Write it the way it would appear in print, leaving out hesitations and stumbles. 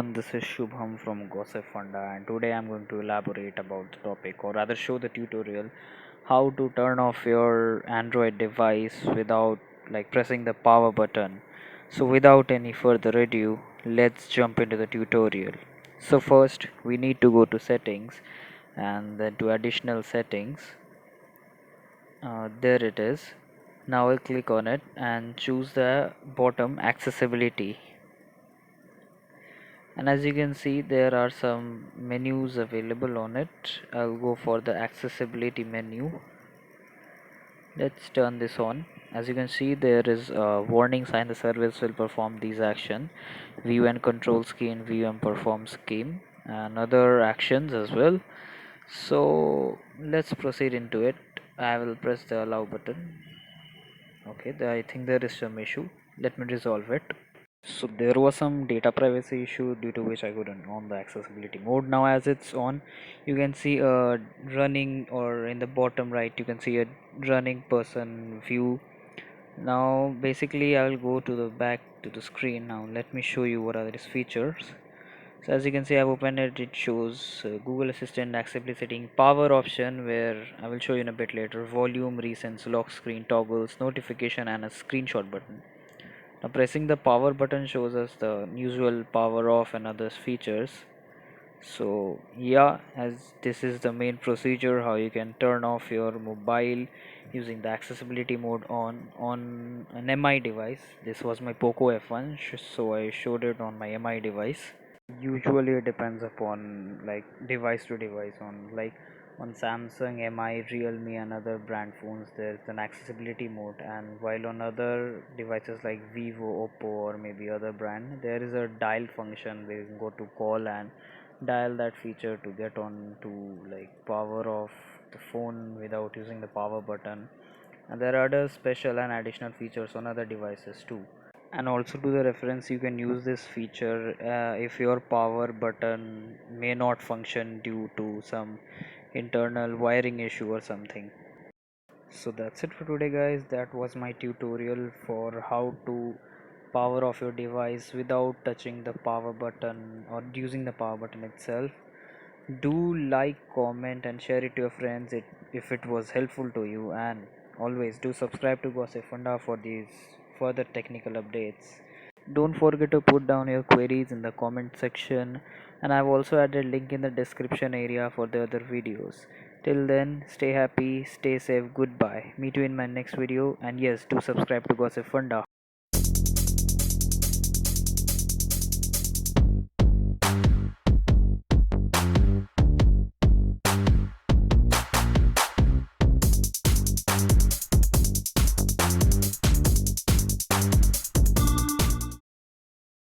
everyone, this is Shubham from Gossipfunda, and today I'm going to elaborate about the topic, or rather show the tutorial how to turn off your Android device without pressing the power button. So without any further ado, let's jump into the tutorial. So first we need to go to settings and then to additional settings. There it is. Now I'll click on it and choose the bottom accessibility, and as you can see there are some menus available on it. I'll go for the accessibility menu. Let's turn this on. As you can see there is a warning sign: the service will perform these action: view and control scheme, view and perform scheme, and other actions as well. So let's proceed into it. I will press the allow button. Okay, I think there is some issue. Let me resolve it. So there was some data privacy issue due to which I couldn't on the accessibility mode. Now as it's on, you can see a running, or in the bottom right you can see a running person view. Now basically I will go to the back to the screen. Now let me show you what are these features. So as you can see, I've opened it. It shows Google Assistant accessibility setting power option, where I will show you in a bit later: volume, recents, lock screen, toggles, notification, and a screenshot button. Now pressing the power button shows us the usual power off and other features. So yeah, as this is the main procedure how you can turn off your mobile using the accessibility mode on an MI device. This was my Poco F1, so I showed it on my MI device. Usually it depends upon device to device. On Samsung, MI, Realme and other brand phones there's an accessibility mode, and while on other devices like Vivo, Oppo or maybe other brand, there is a dial function where you can go to call and dial that feature to get on to power off the phone without using the power button. And there are other special and additional features on other devices too. And also to the reference, you can use this feature if your power button may not function due to some internal wiring issue or something. So that's it for today guys. That was my tutorial for how to power off your device without touching the power button or using the power button itself. Do like, comment and share it to your friends if it was helpful to you, and always do subscribe to Gossip Funda for these further technical updates. Don't forget to put down your queries in the comment section, and I've also added link in the description area for the other videos. Till then, stay happy, stay safe, goodbye. Meet you in my next video, and yes, do subscribe to Gossip Funda.